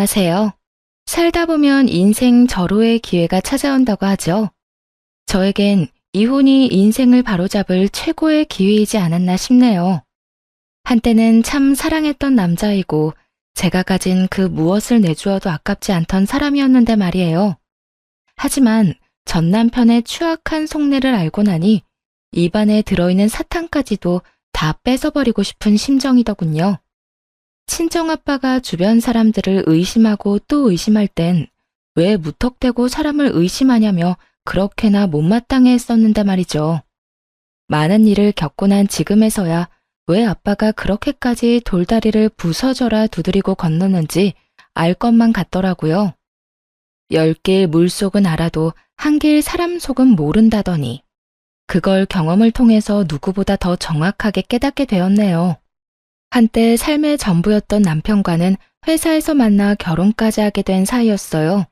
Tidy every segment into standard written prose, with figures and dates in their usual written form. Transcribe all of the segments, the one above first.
안녕하세요. 살다 보면 인생 절호의 기회가 찾아온다고 하죠. 저에겐 이혼이 인생을 바로잡을 최고의 기회이지 않았나 싶네요. 한때는 참 사랑했던 남자이고 제가 가진 그 무엇을 내주어도 아깝지 않던 사람이었는데 말이에요. 하지만 전 남편의 추악한 속내를 알고 나니 입안에 들어있는 사탕까지도 다 뺏어버리고 싶은 심정이더군요. 친정아빠가 주변 사람들을 의심하고 또 의심할 땐 왜 무턱대고 사람을 의심하냐며 그렇게나 못마땅해 했었는데 말이죠. 많은 일을 겪고 난 지금에서야 왜 아빠가 그렇게까지 돌다리를 부서져라 두드리고 건너는지 알 것만 같더라고요. 10길 물속은 알아도 1길 사람 속은 모른다더니 그걸 경험을 통해서 누구보다 더 정확하게 깨닫게 되었네요. 한때 삶의 전부였던 남편과는 회사에서 만나 결혼까지 하게 된 사이였어요.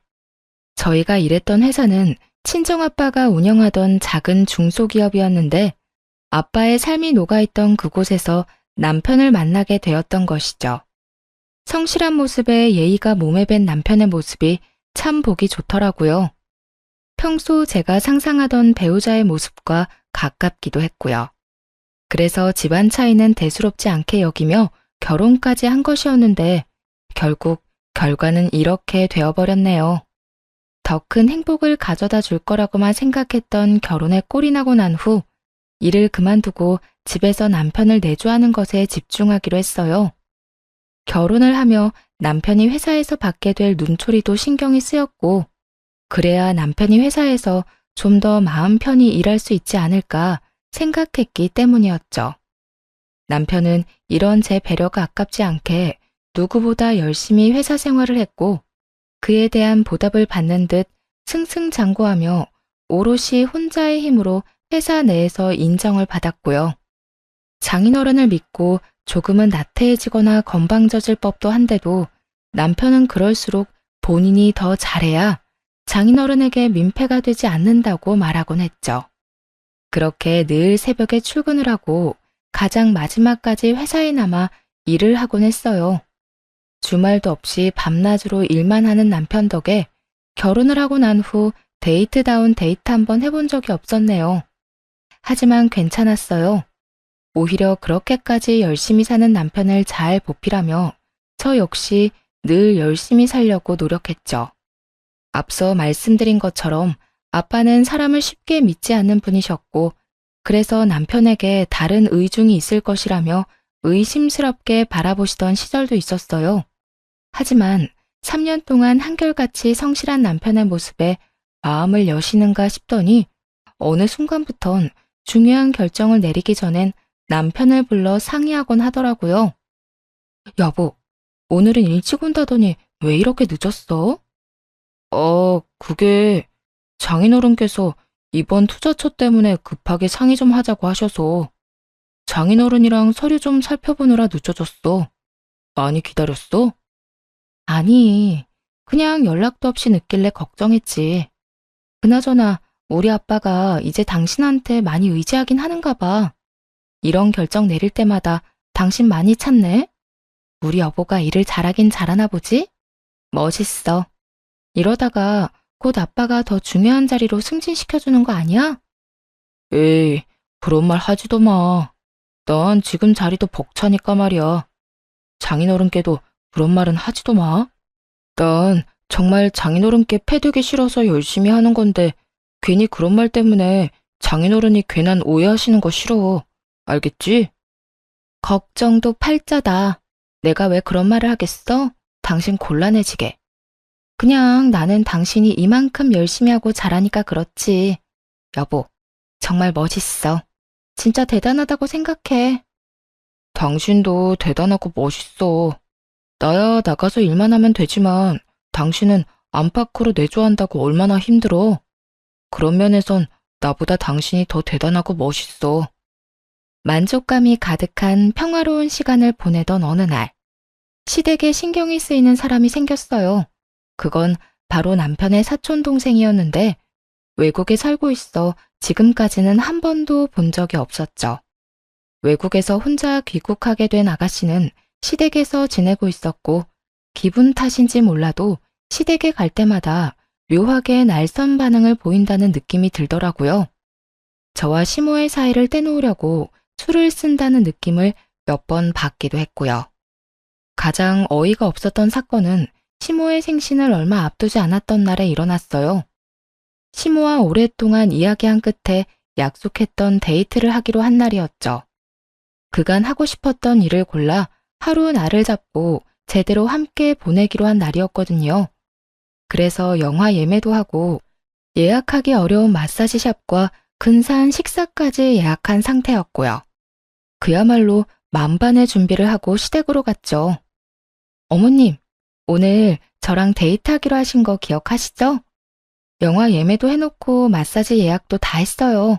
저희가 일했던 회사는 친정아빠가 운영하던 작은 중소기업이었는데 아빠의 삶이 녹아있던 그곳에서 남편을 만나게 되었던 것이죠. 성실한 모습에 예의가 몸에 밴 남편의 모습이 참 보기 좋더라고요. 평소 제가 상상하던 배우자의 모습과 가깝기도 했고요. 그래서 집안 차이는 대수롭지 않게 여기며 결혼까지 한 것이었는데 결국 결과는 이렇게 되어버렸네요. 더 큰 행복을 가져다 줄 거라고만 생각했던 결혼에 꼴이 나고 난 후 일을 그만두고 집에서 남편을 내조하는 것에 집중하기로 했어요. 결혼을 하며 남편이 회사에서 받게 될 눈초리도 신경이 쓰였고 그래야 남편이 회사에서 좀 더 마음 편히 일할 수 있지 않을까 생각했기 때문이었죠. 남편은 이런 제 배려가 아깝지 않게 누구보다 열심히 회사 생활을 했고 그에 대한 보답을 받는 듯 승승장구하며 오롯이 혼자의 힘으로 회사 내에서 인정을 받았고요. 장인어른을 믿고 조금은 나태해지거나 건방져질 법도 한데도 남편은 그럴수록 본인이 더 잘해야 장인어른에게 민폐가 되지 않는다고 말하곤 했죠. 그렇게 늘 새벽에 출근을 하고 가장 마지막까지 회사에 남아 일을 하곤 했어요. 주말도 없이 밤낮으로 일만 하는 남편 덕에 결혼을 하고 난 후 데이트다운 데이트 한번 해본 적이 없었네요. 하지만 괜찮았어요. 오히려 그렇게까지 열심히 사는 남편을 잘 보필하며 저 역시 늘 열심히 살려고 노력했죠. 앞서 말씀드린 것처럼 아빠는 사람을 쉽게 믿지 않는 분이셨고 그래서 남편에게 다른 의중이 있을 것이라며 의심스럽게 바라보시던 시절도 있었어요. 하지만 3년 동안 한결같이 성실한 남편의 모습에 마음을 여시는가 싶더니 어느 순간부턴 중요한 결정을 내리기 전엔 남편을 불러 상의하곤 하더라고요. 여보, 오늘은 일찍 온다더니 왜 이렇게 늦었어? 그게 장인어른께서 이번 투자처 때문에 급하게 상의 좀 하자고 하셔서 장인어른이랑 서류 좀 살펴보느라 늦어졌어. 많이 기다렸어? 아니, 그냥 연락도 없이 늦길래 걱정했지. 그나저나 우리 아빠가 이제 당신한테 많이 의지하긴 하는가 봐. 이런 결정 내릴 때마다 당신 많이 찾네? 우리 여보가 일을 잘하긴 잘하나 보지? 멋있어. 이러다가 곧 아빠가 더 중요한 자리로 승진시켜주는 거 아니야? 에이, 그런 말 하지도 마. 난 지금 자리도 벅차니까 말이야. 장인어른께도 그런 말은 하지도 마. 난 정말 장인어른께 패되기 싫어서 열심히 하는 건데 괜히 그런 말 때문에 장인어른이 괜한 오해하시는 거 싫어. 알겠지? 걱정도 팔자다. 내가 왜 그런 말을 하겠어? 당신 곤란해지게. 그냥 나는 당신이 이만큼 열심히 하고 잘하니까 그렇지. 여보, 정말 멋있어. 진짜 대단하다고 생각해. 당신도 대단하고 멋있어. 나야 나가서 일만 하면 되지만 당신은 안팎으로 내조한다고 얼마나 힘들어. 그런 면에선 나보다 당신이 더 대단하고 멋있어. 만족감이 가득한 평화로운 시간을 보내던 어느 날, 시댁에 신경이 쓰이는 사람이 생겼어요. 그건 바로 남편의 사촌 동생이었는데 외국에 살고 있어 지금까지는 한 번도 본 적이 없었죠. 외국에서 혼자 귀국하게 된 아가씨는 시댁에서 지내고 있었고 기분 탓인지 몰라도 시댁에 갈 때마다 묘하게 날선 반응을 보인다는 느낌이 들더라고요. 저와 시모의 사이를 떼놓으려고 술을 쓴다는 느낌을 몇 번 받기도 했고요. 가장 어이가 없었던 사건은 시모의 생신을 얼마 앞두지 않았던 날에 일어났어요. 시모와 오랫동안 이야기한 끝에 약속했던 데이트를 하기로 한 날이었죠. 그간 하고 싶었던 일을 골라 하루 날을 잡고 제대로 함께 보내기로 한 날이었거든요. 그래서 영화 예매도 하고 예약하기 어려운 마사지샵과 근사한 식사까지 예약한 상태였고요. 그야말로 만반의 준비를 하고 시댁으로 갔죠. 어머님, 오늘 저랑 데이트하기로 하신 거 기억하시죠? 영화 예매도 해놓고 마사지 예약도 다 했어요.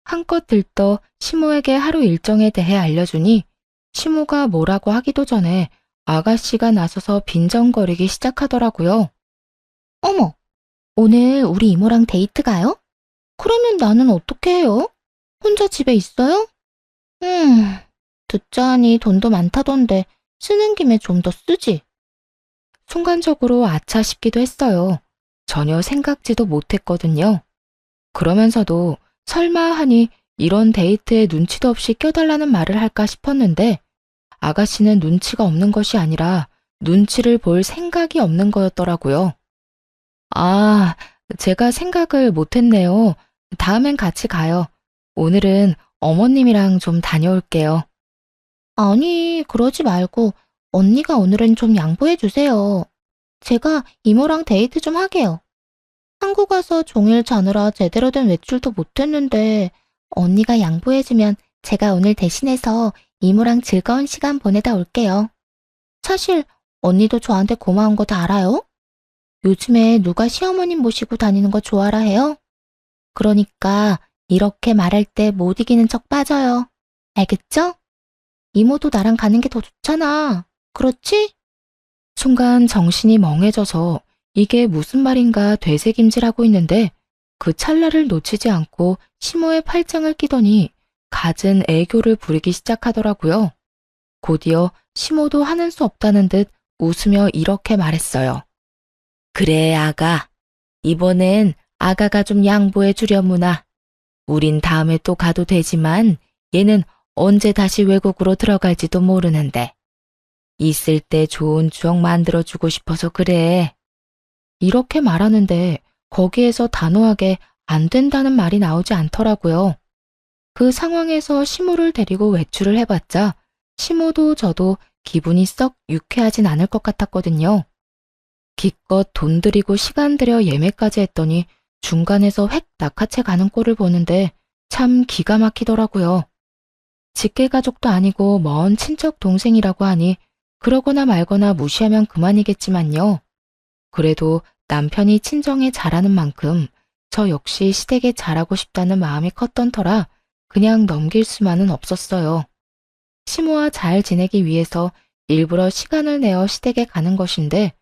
한껏 들떠 시모에게 하루 일정에 대해 알려주니 시모가 뭐라고 하기도 전에 아가씨가 나서서 빈정거리기 시작하더라고요. 어머, 오늘 우리 이모랑 데이트 가요? 그러면 나는 어떻게 해요? 혼자 집에 있어요? 듣자 하니 돈도 많다던데 쓰는 김에 좀 더 쓰지. 순간적으로 아차 싶기도 했어요. 전혀 생각지도 못했거든요. 그러면서도 설마 하니 이런 데이트에 눈치도 없이 껴달라는 말을 할까 싶었는데 아가씨는 눈치가 없는 것이 아니라 눈치를 볼 생각이 없는 거였더라고요. 아, 제가 생각을 못했네요. 다음엔 같이 가요. 오늘은 어머님이랑 좀 다녀올게요. 아니, 그러지 말고 언니가 오늘은 좀 양보해 주세요. 제가 이모랑 데이트 좀 하게요. 한국 와서 종일 자느라 제대로 된 외출도 못했는데 언니가 양보해주면 제가 오늘 대신해서 이모랑 즐거운 시간 보내다 올게요. 사실 언니도 저한테 고마운 거 다 알아요? 요즘에 누가 시어머님 모시고 다니는 거 좋아라 해요? 그러니까 이렇게 말할 때 못 이기는 척 빠져요. 알겠죠? 이모도 나랑 가는 게 더 좋잖아. 그렇지? 순간 정신이 멍해져서 이게 무슨 말인가 되새김질하고 있는데 그 찰나를 놓치지 않고 시모의 팔짱을 끼더니 갖은 애교를 부리기 시작하더라고요. 곧이어 시모도 하는 수 없다는 듯 웃으며 이렇게 말했어요. 그래, 아가. 이번엔 아가가 좀 양보해 주려무나. 우린 다음에 또 가도 되지만 얘는 언제 다시 외국으로 들어갈지도 모르는데. 있을 때 좋은 추억 만들어주고 싶어서 그래. 이렇게 말하는데 거기에서 단호하게 안 된다는 말이 나오지 않더라고요. 그 상황에서 시모를 데리고 외출을 해봤자 시모도 저도 기분이 썩 유쾌하진 않을 것 같았거든요. 기껏 돈 들이고 시간 들여 예매까지 했더니 중간에서 획 낚아채 가는 꼴을 보는데 참 기가 막히더라고요. 직계가족도 아니고 먼 친척 동생이라고 하니 그러거나 말거나 무시하면 그만이겠지만요. 그래도 남편이 친정에 잘하는 만큼 저 역시 시댁에 잘하고 싶다는 마음이 컸던 터라 그냥 넘길 수만은 없었어요. 시모와 잘 지내기 위해서 일부러 시간을 내어 시댁에 가는 것인데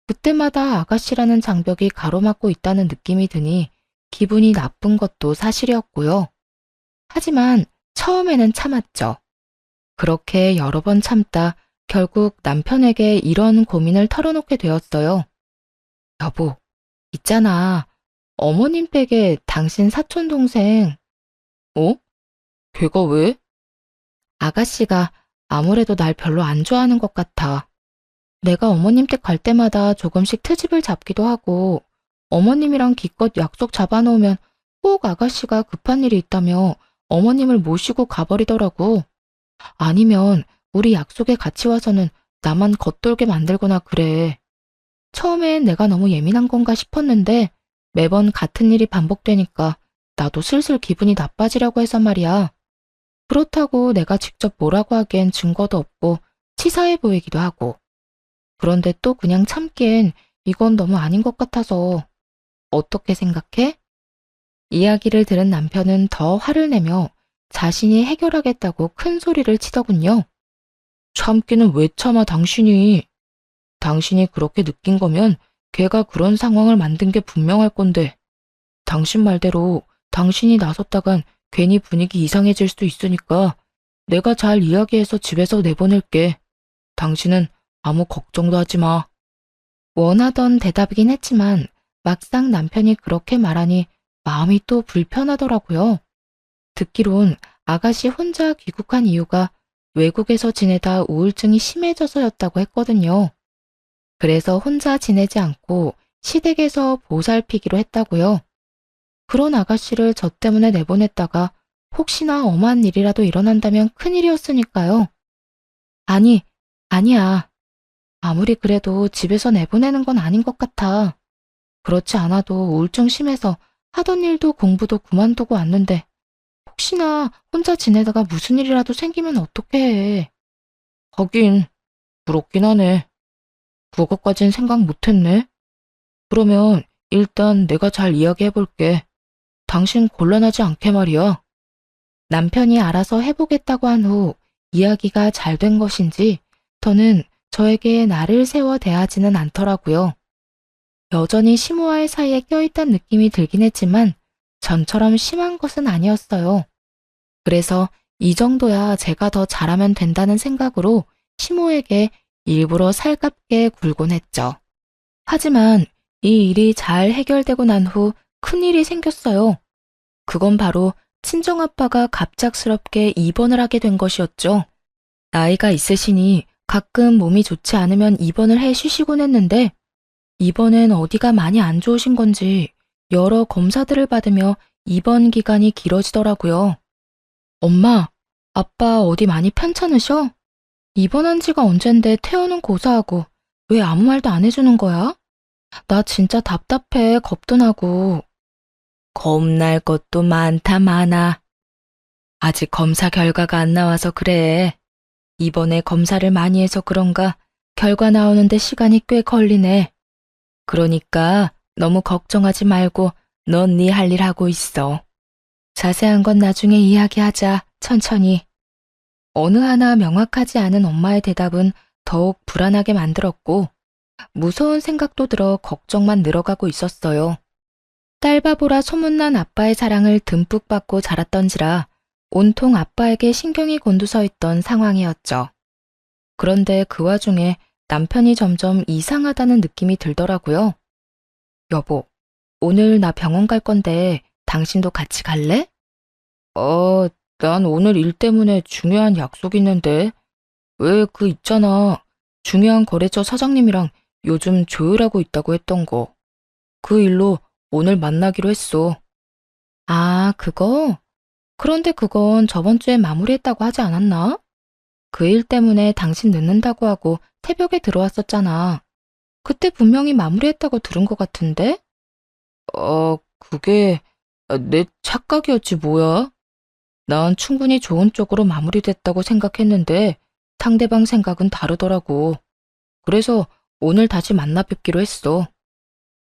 그때마다 아가씨라는 장벽이 가로막고 있다는 느낌이 드니 기분이 나쁜 것도 사실이었고요. 하지만 처음에는 참았죠. 그렇게 여러 번 참다 결국 남편에게 이런 고민을 털어놓게 되었어요. 여보, 있잖아. 어머님 댁에 당신 사촌 동생. 어? 걔가 왜? 아가씨가 아무래도 날 별로 안 좋아하는 것 같아. 내가 어머님 댁 갈 때마다 조금씩 트집을 잡기도 하고 어머님이랑 기껏 약속 잡아놓으면 꼭 아가씨가 급한 일이 있다며 어머님을 모시고 가버리더라고. 아니면 우리 약속에 같이 와서는 나만 겉돌게 만들거나 그래. 처음엔 내가 너무 예민한 건가 싶었는데 매번 같은 일이 반복되니까 나도 슬슬 기분이 나빠지려고 해서 말이야. 그렇다고 내가 직접 뭐라고 하기엔 증거도 없고 치사해 보이기도 하고. 그런데 또 그냥 참기엔 이건 너무 아닌 것 같아서. 어떻게 생각해? 이야기를 들은 남편은 더 화를 내며 자신이 해결하겠다고 큰 소리를 치더군요. 참기는 왜 참아 당신이. 당신이 그렇게 느낀 거면 걔가 그런 상황을 만든 게 분명할 건데. 당신 말대로 당신이 나섰다간 괜히 분위기 이상해질 수도 있으니까 내가 잘 이야기해서 집에서 내보낼게. 당신은 아무 걱정도 하지 마. 원하던 대답이긴 했지만 막상 남편이 그렇게 말하니 마음이 또 불편하더라고요. 듣기론 아가씨 혼자 귀국한 이유가 외국에서 지내다 우울증이 심해져서였다고 했거든요. 그래서 혼자 지내지 않고 시댁에서 보살피기로 했다고요. 그런 아가씨를 저 때문에 내보냈다가 혹시나 엄한 일이라도 일어난다면 큰일이었으니까요. 아니, 아니야. 아무리 그래도 집에서 내보내는 건 아닌 것 같아. 그렇지 않아도 우울증 심해서 하던 일도 공부도 그만두고 왔는데 혹시나 혼자 지내다가 무슨 일이라도 생기면 어떡해. 하긴, 부럽긴 하네. 그것까진 생각 못했네. 그러면 일단 내가 잘 이야기해볼게. 당신 곤란하지 않게 말이야. 남편이 알아서 해보겠다고 한 후 이야기가 잘 된 것인지 더는 저에게 나를 세워 대하지는 않더라고요. 여전히 시모와의 사이에 껴있다는 느낌이 들긴 했지만 전처럼 심한 것은 아니었어요. 그래서 이 정도야 제가 더 잘하면 된다는 생각으로 시모에게 일부러 살갑게 굴곤 했죠. 하지만 이 일이 잘 해결되고 난 후 큰일이 생겼어요. 그건 바로 친정아빠가 갑작스럽게 입원을 하게 된 것이었죠. 나이가 있으시니 가끔 몸이 좋지 않으면 입원을 해 쉬시곤 했는데 이번엔 어디가 많이 안 좋으신 건지 여러 검사들을 받으며 입원 기간이 길어지더라고요. 엄마, 아빠 어디 많이 편찮으셔? 입원한 지가 언젠데 퇴원은 고사하고 왜 아무 말도 안 해주는 거야? 나 진짜 답답해, 겁도 나고. 겁날 것도 많다 많아. 아직 검사 결과가 안 나와서 그래. 이번에 검사를 많이 해서 그런가 결과 나오는데 시간이 꽤 걸리네. 그러니까 너무 걱정하지 말고 넌 네 할 일 하고 있어. 자세한 건 나중에 이야기하자, 천천히. 어느 하나 명확하지 않은 엄마의 대답은 더욱 불안하게 만들었고 무서운 생각도 들어 걱정만 늘어가고 있었어요. 딸바보라 소문난 아빠의 사랑을 듬뿍 받고 자랐던지라 온통 아빠에게 신경이 곤두서 있던 상황이었죠. 그런데 그 와중에 남편이 점점 이상하다는 느낌이 들더라고요. 여보, 오늘 나 병원 갈 건데 당신도 같이 갈래? 난 오늘 일 때문에 중요한 약속 있는데. 왜 그 있잖아. 중요한 거래처 사장님이랑 요즘 조율하고 있다고 했던 거. 그 일로 오늘 만나기로 했어. 아, 그거? 그런데 그건 저번 주에 마무리했다고 하지 않았나? 그 일 때문에 당신 늦는다고 하고 새벽에 들어왔었잖아. 그때 분명히 마무리했다고 들은 것 같은데? 그게 내 착각이었지 뭐야? 난 충분히 좋은 쪽으로 마무리됐다고 생각했는데 상대방 생각은 다르더라고. 그래서 오늘 다시 만나 뵙기로 했어.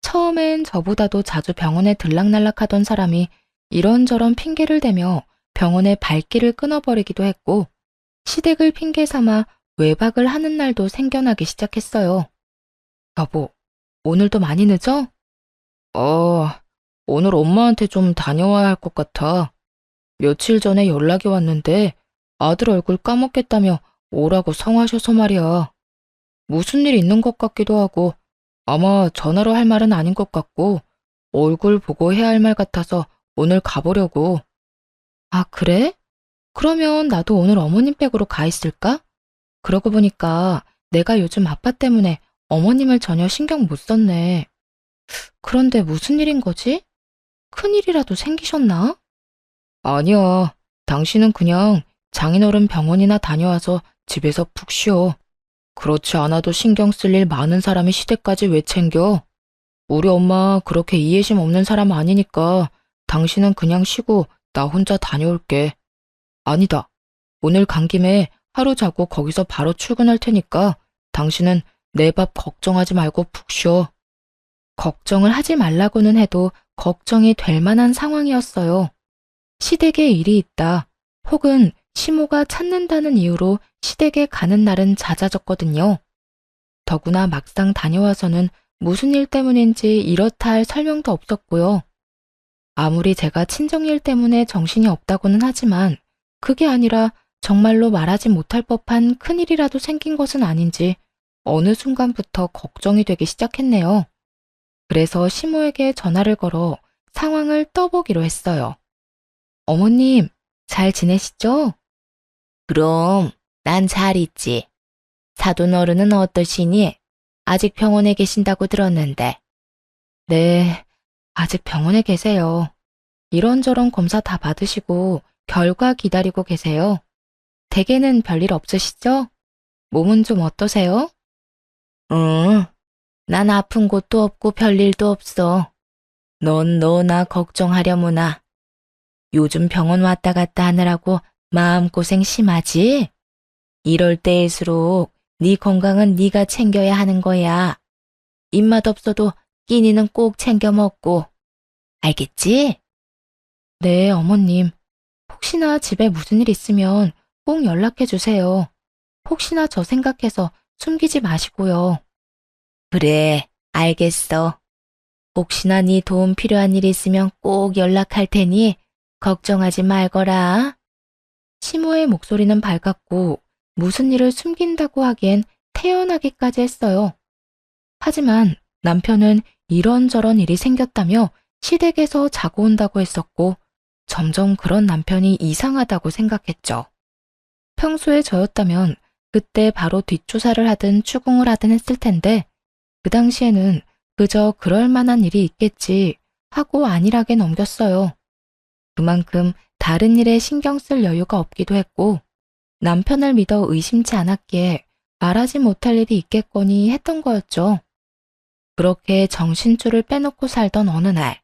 처음엔 저보다도 자주 병원에 들락날락하던 사람이 이런저런 핑계를 대며 병원의 발길을 끊어버리기도 했고 시댁을 핑계 삼아 외박을 하는 날도 생겨나기 시작했어요. 여보, 오늘도 많이 늦어? 오늘 엄마한테 좀 다녀와야 할 것 같아. 며칠 전에 연락이 왔는데 아들 얼굴 까먹겠다며 오라고 성화셔서 말이야. 무슨 일 있는 것 같기도 하고 아마 전화로 할 말은 아닌 것 같고 얼굴 보고 해야 할 말 같아서 오늘 가보려고. 아, 그래? 그러면 나도 오늘 어머님 댁으로 가 있을까? 그러고 보니까 내가 요즘 아빠 때문에 어머님을 전혀 신경 못 썼네. 그런데 무슨 일인 거지? 큰일이라도 생기셨나? 아니야. 당신은 그냥 장인어른 병원이나 다녀와서 집에서 푹 쉬어. 그렇지 않아도 신경 쓸 일 많은 사람이 시댁까지 왜 챙겨? 우리 엄마 그렇게 이해심 없는 사람 아니니까 당신은 그냥 쉬고 나 혼자 다녀올게. 아니다. 오늘 간 김에 하루 자고 거기서 바로 출근할 테니까 당신은 내 밥 걱정하지 말고 푹 쉬어. 걱정을 하지 말라고는 해도 걱정이 될 만한 상황이었어요. 시댁에 일이 있다. 혹은 시모가 찾는다는 이유로 시댁에 가는 날은 잦아졌거든요. 더구나 막상 다녀와서는 무슨 일 때문인지 이렇다 할 설명도 없었고요. 아무리 제가 친정일 때문에 정신이 없다고는 하지만 그게 아니라 정말로 말하지 못할 법한 큰일이라도 생긴 것은 아닌지 어느 순간부터 걱정이 되기 시작했네요. 그래서 시모에게 전화를 걸어 상황을 떠보기로 했어요. 어머님, 잘 지내시죠? 그럼, 난 잘 있지. 사돈 어른은 어떠시니? 아직 병원에 계신다고 들었는데. 네, 아직 병원에 계세요. 이런저런 검사 다 받으시고 결과 기다리고 계세요. 댁에는 별일 없으시죠? 몸은 좀 어떠세요? 응, 난 아픈 곳도 없고 별일도 없어. 넌 너나 걱정하려무나. 요즘 병원 왔다 갔다 하느라고 마음고생 심하지? 이럴 때일수록 네 건강은 네가 챙겨야 하는 거야. 입맛 없어도 끼니는 꼭 챙겨 먹고. 알겠지? 네, 어머님. 혹시나 집에 무슨 일 있으면 꼭 연락해 주세요. 혹시나 저 생각해서 숨기지 마시고요. 그래, 알겠어. 혹시나 네 도움 필요한 일 있으면 꼭 연락할 테니 걱정하지 말거라. 시모의 목소리는 밝았고 무슨 일을 숨긴다고 하기엔 태연하기까지 했어요. 하지만 남편은 이런저런 일이 생겼다며 시댁에서 자고 온다고 했었고 점점 그런 남편이 이상하다고 생각했죠. 평소에 저였다면 그때 바로 뒷조사를 하든 추궁을 하든 했을 텐데 그 당시에는 그저 그럴 만한 일이 있겠지 하고 안일하게 넘겼어요. 그만큼 다른 일에 신경 쓸 여유가 없기도 했고 남편을 믿어 의심치 않았기에 말하지 못할 일이 있겠거니 했던 거였죠. 그렇게 정신줄을 빼놓고 살던 어느 날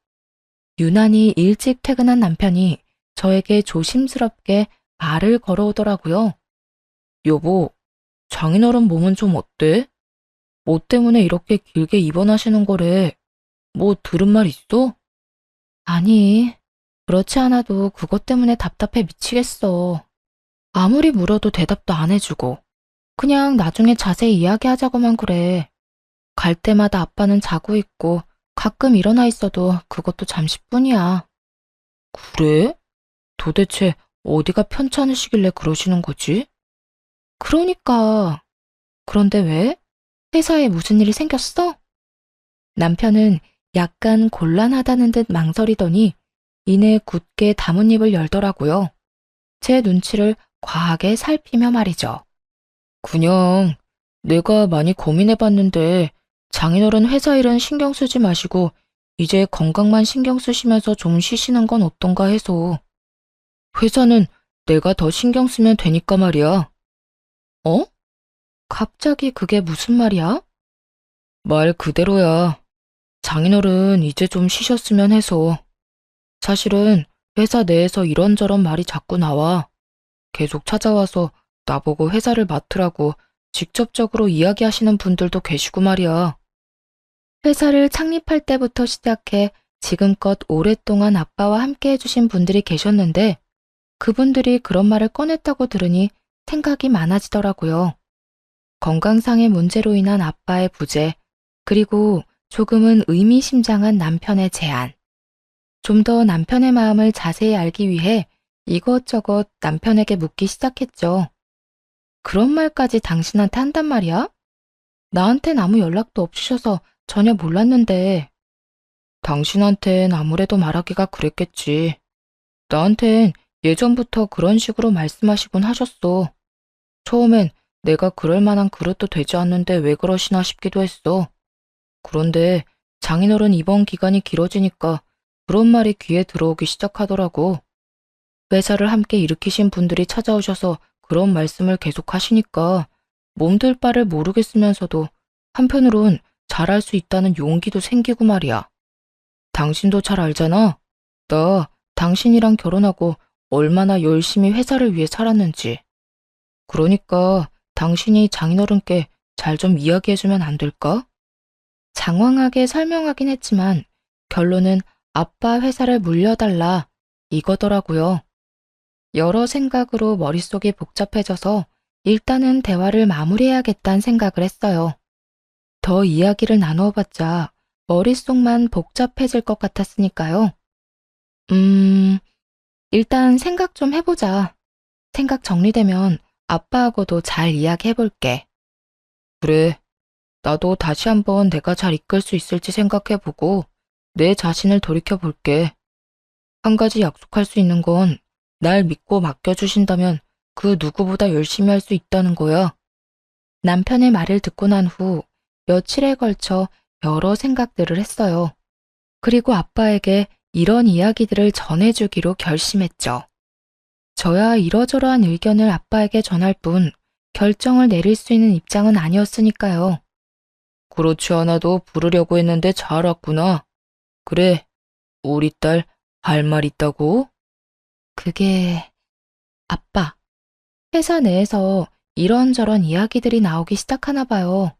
유난히 일찍 퇴근한 남편이 저에게 조심스럽게 말을 걸어오더라고요. 여보, 장인어른 몸은 좀 어때? 뭐 때문에 이렇게 길게 입원하시는 거래? 뭐 들은 말 있어? 아니, 그렇지 않아도 그것 때문에 답답해 미치겠어. 아무리 물어도 대답도 안 해주고 그냥 나중에 자세히 이야기하자고만 그래. 갈 때마다 아빠는 자고 있고 가끔 일어나 있어도 그것도 잠시뿐이야. 그래? 도대체 어디가 편찮으시길래 그러시는 거지? 그러니까. 그런데 왜? 회사에 무슨 일이 생겼어? 남편은 약간 곤란하다는 듯 망설이더니 이내 굳게 다문입을 열더라고요. 제 눈치를 과하게 살피며 말이죠. 그냥 내가 많이 고민해봤는데 장인어른 회사 일은 신경 쓰지 마시고 이제 건강만 신경 쓰시면서 좀 쉬시는 건 어떤가 해서. 회사는 내가 더 신경 쓰면 되니까 말이야. 어? 갑자기 그게 무슨 말이야? 말 그대로야. 장인어른 이제 좀 쉬셨으면 해서. 사실은 회사 내에서 이런저런 말이 자꾸 나와. 계속 찾아와서 나보고 회사를 맡으라고 직접적으로 이야기하시는 분들도 계시고 말이야. 회사를 창립할 때부터 시작해 지금껏 오랫동안 아빠와 함께 해주신 분들이 계셨는데 그분들이 그런 말을 꺼냈다고 들으니 생각이 많아지더라고요. 건강상의 문제로 인한 아빠의 부재, 그리고 조금은 의미심장한 남편의 제안. 좀 더 남편의 마음을 자세히 알기 위해 이것저것 남편에게 묻기 시작했죠. 그런 말까지 당신한테 한단 말이야? 나한텐 아무 연락도 없으셔서 전혀 몰랐는데. 당신한텐 아무래도 말하기가 그랬겠지. 나한텐 예전부터 그런 식으로 말씀하시곤 하셨어. 처음엔 내가 그럴 만한 그릇도 되지 않는데 왜 그러시나 싶기도 했어. 그런데 장인어른 입원 기간이 길어지니까 그런 말이 귀에 들어오기 시작하더라고. 회사를 함께 일으키신 분들이 찾아오셔서 그런 말씀을 계속 하시니까 몸둘 바를 모르겠으면서도 한편으론 잘할 수 있다는 용기도 생기고 말이야. 당신도 잘 알잖아. 나 당신이랑 결혼하고 얼마나 열심히 회사를 위해 살았는지. 그러니까 당신이 장인어른께 잘 좀 이야기해주면 안 될까? 장황하게 설명하긴 했지만 결론은 아빠 회사를 물려달라 이거더라고요. 여러 생각으로 머릿속이 복잡해져서 일단은 대화를 마무리해야겠다는 생각을 했어요. 더 이야기를 나누어봤자 머릿속만 복잡해질 것 같았으니까요. 음, 일단 생각 좀 해보자. 생각 정리되면 아빠하고도 잘 이야기해볼게. 그래, 나도 다시 한번 내가 잘 이끌 수 있을지 생각해보고 내 자신을 돌이켜볼게. 한 가지 약속할 수 있는 건 날 믿고 맡겨주신다면 그 누구보다 열심히 할 수 있다는 거야. 남편의 말을 듣고 난 후 며칠에 걸쳐 여러 생각들을 했어요. 그리고 아빠에게 이런 이야기들을 전해주기로 결심했죠. 저야 이러저러한 의견을 아빠에게 전할 뿐 결정을 내릴 수 있는 입장은 아니었으니까요. 그렇지 않아도 부르려고 했는데 잘 왔구나. 그래, 우리 딸 할 말 있다고? 그게... 아빠, 회사 내에서 이런저런 이야기들이 나오기 시작하나 봐요.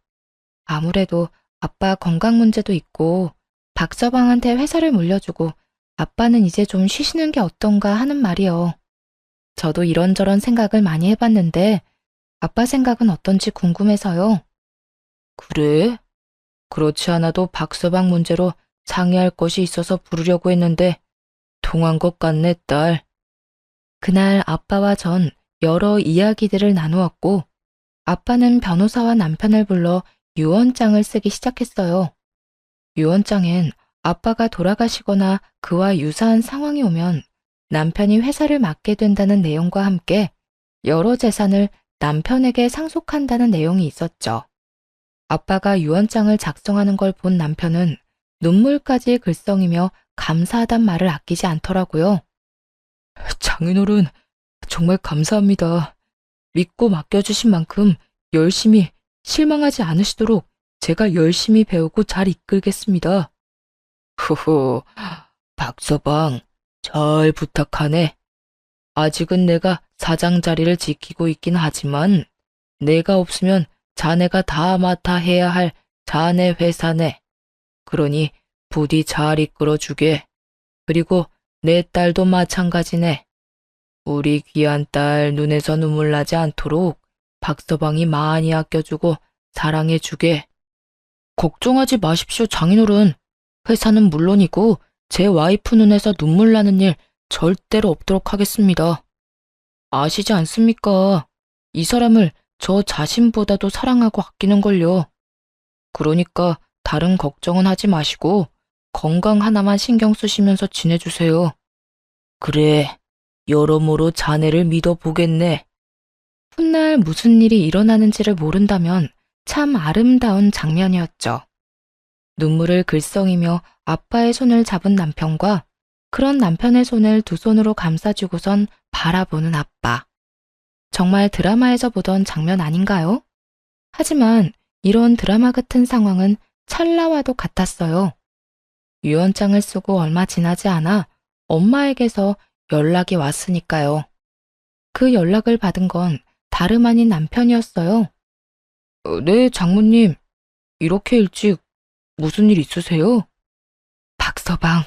아무래도 아빠 건강 문제도 있고 박서방한테 회사를 물려주고 아빠는 이제 좀 쉬시는 게 어떤가 하는 말이요. 저도 이런저런 생각을 많이 해봤는데 아빠 생각은 어떤지 궁금해서요. 그래? 그렇지 않아도 박서방 문제로 상의할 것이 있어서 부르려고 했는데 통한 것 같네, 딸. 그날 아빠와 전 여러 이야기들을 나누었고 아빠는 변호사와 남편을 불러 유언장을 쓰기 시작했어요. 유언장엔 아빠가 돌아가시거나 그와 유사한 상황이 오면 남편이 회사를 맡게 된다는 내용과 함께 여러 재산을 남편에게 상속한다는 내용이 있었죠. 아빠가 유언장을 작성하는 걸 본 남편은 눈물까지 글썽이며 감사하단 말을 아끼지 않더라고요. 장인어른, 정말 감사합니다. 믿고 맡겨주신 만큼 열심히 실망하지 않으시도록 제가 열심히 배우고 잘 이끌겠습니다. 후후, 박서방, 잘 부탁하네. 아직은 내가 사장 자리를 지키고 있긴 하지만 내가 없으면 자네가 다 맡아 해야 할 자네 회사네. 그러니 부디 잘 이끌어주게. 그리고 내 딸도 마찬가지네. 우리 귀한 딸 눈에서 눈물 나지 않도록 박서방이 많이 아껴주고 사랑해주게. 걱정하지 마십시오, 장인어른. 회사는 물론이고 제 와이프 눈에서 눈물 나는 일 절대로 없도록 하겠습니다. 아시지 않습니까? 이 사람을 저 자신보다도 사랑하고 아끼는걸요. 그러니까 다른 걱정은 하지 마시고 건강 하나만 신경 쓰시면서 지내주세요. 그래, 여러모로 자네를 믿어보겠네. 훗날 무슨 일이 일어나는지를 모른다면 참 아름다운 장면이었죠. 눈물을 글썽이며 아빠의 손을 잡은 남편과 그런 남편의 손을 두 손으로 감싸주고선 바라보는 아빠. 정말 드라마에서 보던 장면 아닌가요? 하지만 이런 드라마 같은 상황은 찰나와도 같았어요. 유언장을 쓰고 얼마 지나지 않아 엄마에게서 연락이 왔으니까요. 그 연락을 받은 건 다름 아닌 남편이었어요. 네, 장모님. 이렇게 일찍 무슨 일 있으세요? 박서방,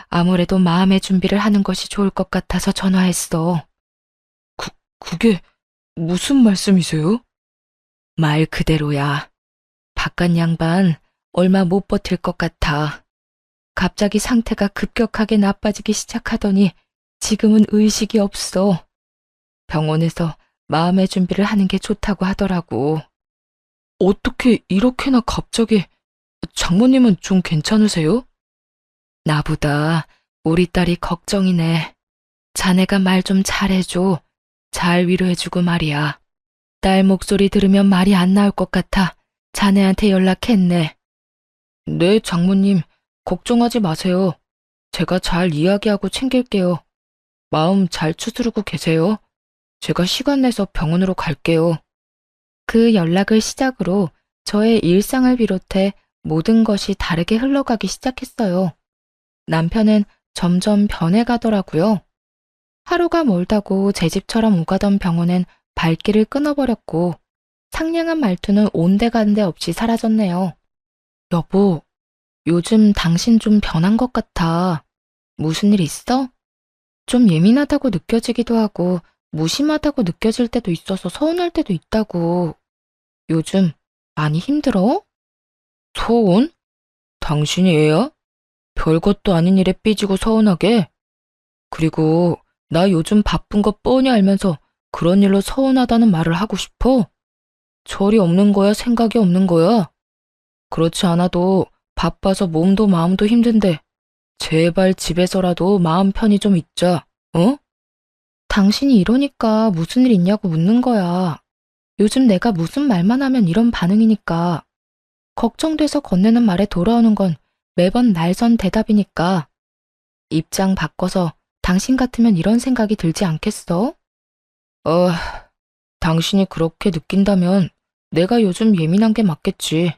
아무래도 마음의 준비를 하는 것이 좋을 것 같아서 전화했어. 그게 무슨 말씀이세요? 말 그대로야. 바깥 양반 얼마 못 버틸 것 같아. 갑자기 상태가 급격하게 나빠지기 시작하더니 지금은 의식이 없어. 병원에서 마음의 준비를 하는 게 좋다고 하더라고. 어떻게 이렇게나 갑자기... 장모님은 좀 괜찮으세요? 나보다 우리 딸이 걱정이네. 자네가 말 좀 잘해줘. 잘 위로해주고 말이야. 딸 목소리 들으면 말이 안 나올 것 같아 자네한테 연락했네. 네, 장모님. 걱정하지 마세요. 제가 잘 이야기하고 챙길게요. 마음 잘 추스르고 계세요. 제가 시간 내서 병원으로 갈게요. 그 연락을 시작으로 저의 일상을 비롯해 모든 것이 다르게 흘러가기 시작했어요. 남편은 점점 변해가더라고요. 하루가 멀다고 제 집처럼 오가던 병원은 발길을 끊어버렸고 상냥한 말투는 온데간데 없이 사라졌네요. 여보, 요즘 당신 좀 변한 것 같아. 무슨 일 있어? 좀 예민하다고 느껴지기도 하고 무심하다고 느껴질 때도 있어서 서운할 때도 있다고. 요즘 많이 힘들어? 서운? 당신이 애야? 별것도 아닌 일에 삐지고 서운하게? 그리고 나 요즘 바쁜 거 뻔히 알면서 그런 일로 서운하다는 말을 하고 싶어? 철이 없는 거야, 생각이 없는 거야? 그렇지 않아도 바빠서 몸도 마음도 힘든데 제발 집에서라도 마음 편히 좀 있자, 어? 당신이 이러니까 무슨 일 있냐고 묻는 거야. 요즘 내가 무슨 말만 하면 이런 반응이니까. 걱정돼서 건네는 말에 돌아오는 건 매번 날선 대답이니까. 입장 바꿔서 당신 같으면 이런 생각이 들지 않겠어? 어, 당신이 그렇게 느낀다면 내가 요즘 예민한 게 맞겠지.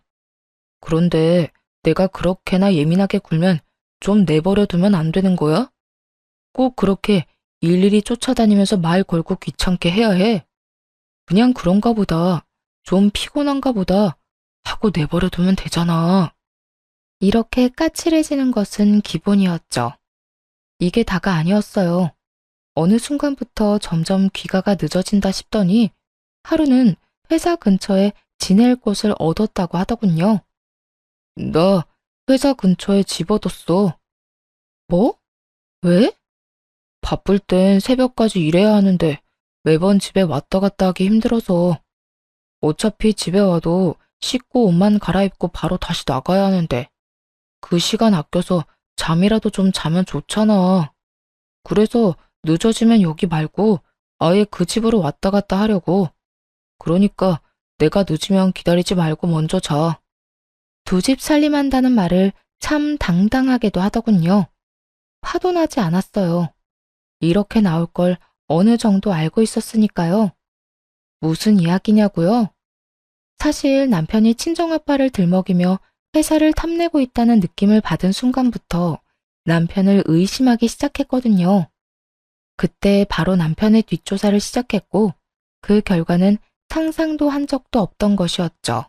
그런데 내가 그렇게나 예민하게 굴면 좀 내버려 두면 안 되는 거야? 꼭 그렇게 일일이 쫓아다니면서 말 걸고 귀찮게 해야 해. 그냥 그런가 보다. 좀 피곤한가 보다. 하고 내버려 두면 되잖아. 이렇게 까칠해지는 것은 기본이었죠. 이게 다가 아니었어요. 어느 순간부터 점점 귀가가 늦어진다 싶더니 하루는 회사 근처에 지낼 곳을 얻었다고 하더군요. 나 회사 근처에 집 얻었어. 뭐? 왜? 바쁠 땐 새벽까지 일해야 하는데 매번 집에 왔다 갔다 하기 힘들어서. 어차피 집에 와도 씻고 옷만 갈아입고 바로 다시 나가야 하는데 그 시간 아껴서 잠이라도 좀 자면 좋잖아. 그래서 늦어지면 여기 말고 아예 그 집으로 왔다 갔다 하려고. 그러니까 내가 늦으면 기다리지 말고 먼저 자. 두 집 살림한다는 말을 참 당당하게도 하더군요. 화도 나지 않았어요. 이렇게 나올 걸 어느 정도 알고 있었으니까요. 무슨 이야기냐고요? 사실 남편이 친정아빠를 들먹이며 회사를 탐내고 있다는 느낌을 받은 순간부터 남편을 의심하기 시작했거든요. 그때 바로 남편의 뒷조사를 시작했고 그 결과는 상상도 한 적도 없던 것이었죠.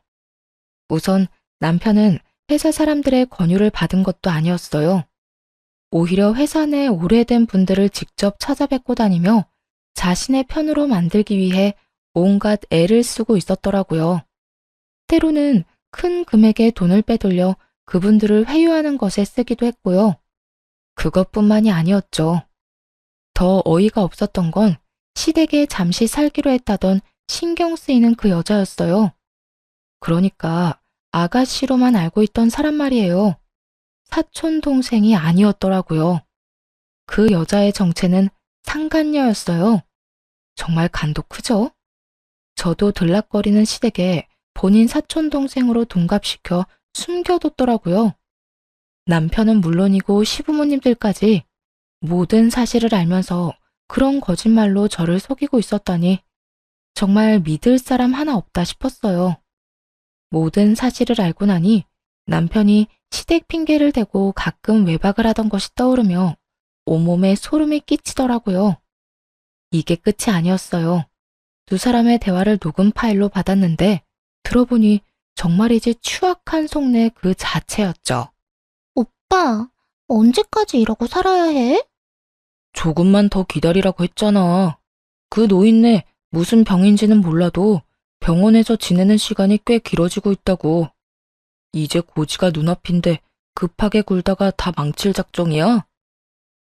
우선 남편은 회사 사람들의 권유를 받은 것도 아니었어요. 오히려 회사 내 오래된 분들을 직접 찾아뵙고 다니며 자신의 편으로 만들기 위해 온갖 애를 쓰고 있었더라고요. 때로는 큰 금액의 돈을 빼돌려 그분들을 회유하는 것에 쓰기도 했고요. 그것뿐만이 아니었죠. 더 어이가 없었던 건 시댁에 잠시 살기로 했다던 신경 쓰이는 그 여자였어요. 그러니까 아가씨로만 알고 있던 사람 말이에요. 사촌 동생이 아니었더라고요. 그 여자의 정체는 상간녀였어요. 정말 간도 크죠? 저도 들락거리는 시댁에 본인 사촌 동생으로 둔갑시켜 숨겨뒀더라고요. 남편은 물론이고 시부모님들까지 모든 사실을 알면서 그런 거짓말로 저를 속이고 있었다니 정말 믿을 사람 하나 없다 싶었어요. 모든 사실을 알고 나니 남편이 시댁 핑계를 대고 가끔 외박을 하던 것이 떠오르며 온몸에 소름이 끼치더라고요. 이게 끝이 아니었어요. 두 사람의 대화를 녹음 파일로 받았는데 들어보니 정말이지 추악한 속내 그 자체였죠. 오빠, 언제까지 이러고 살아야 해? 조금만 더 기다리라고 했잖아. 그 노인네 무슨 병인지는 몰라도 병원에서 지내는 시간이 꽤 길어지고 있다고. 이제 고지가 눈앞인데 급하게 굴다가 다 망칠 작정이야?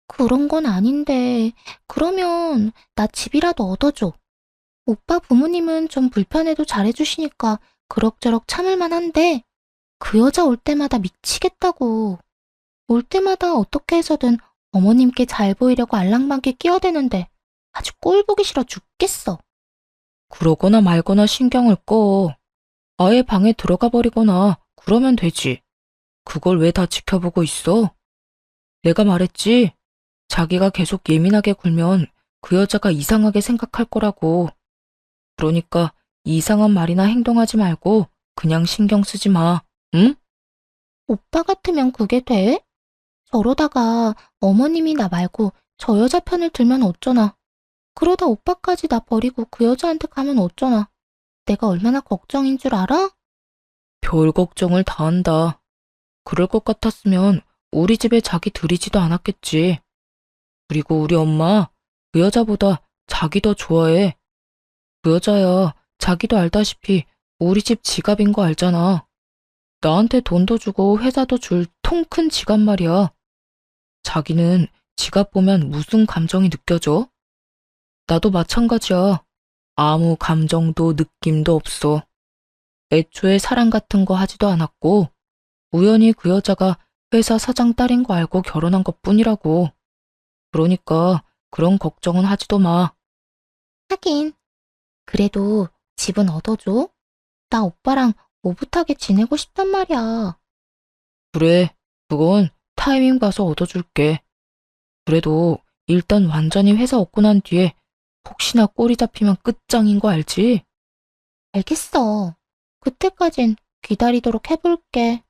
그런 건 아닌데, 그러면 나 집이라도 얻어줘. 오빠 부모님은 좀 불편해도 잘해주시니까 그럭저럭 참을만 한데, 그 여자 올 때마다 미치겠다고. 올 때마다 어떻게 해서든 어머님께 잘 보이려고 알랑방귀 끼어대는데 아주 꼴 보기 싫어 죽겠어. 그러거나 말거나 신경을 꺼. 아예 방에 들어가 버리거나 그러면 되지. 그걸 왜 다 지켜보고 있어? 내가 말했지. 자기가 계속 예민하게 굴면 그 여자가 이상하게 생각할 거라고. 그러니까 이상한 말이나 행동하지 말고 그냥 신경 쓰지 마. 응? 오빠 같으면 그게 돼? 저러다가 어머님이 나 말고 저 여자 편을 들면 어쩌나. 그러다 오빠까지 나 버리고 그 여자한테 가면 어쩌나. 내가 얼마나 걱정인 줄 알아? 별 걱정을 다 한다. 그럴 것 같았으면 우리 집에 자기 들이지도 않았겠지. 그리고 우리 엄마 그 여자보다 자기 더 좋아해. 그 여자야 자기도 알다시피 우리 집 지갑인 거 알잖아. 나한테 돈도 주고 회사도 줄 통 큰 지갑 말이야. 자기는 지갑 보면 무슨 감정이 느껴져? 나도 마찬가지야. 아무 감정도 느낌도 없어. 애초에 사랑 같은 거 하지도 않았고, 우연히 그 여자가 회사 사장 딸인 거 알고 결혼한 것뿐이라고. 그러니까 그런 걱정은 하지도 마. 하긴, 그래도 집은 얻어줘. 나 오빠랑 오붓하게 지내고 싶단 말이야. 그래, 그건 타이밍 봐서 얻어줄게. 그래도 일단 완전히 회사 얻고 난 뒤에 혹시나 꼬리 잡히면 끝장인 거 알지? 알겠어. 그때까진 기다리도록 해볼게.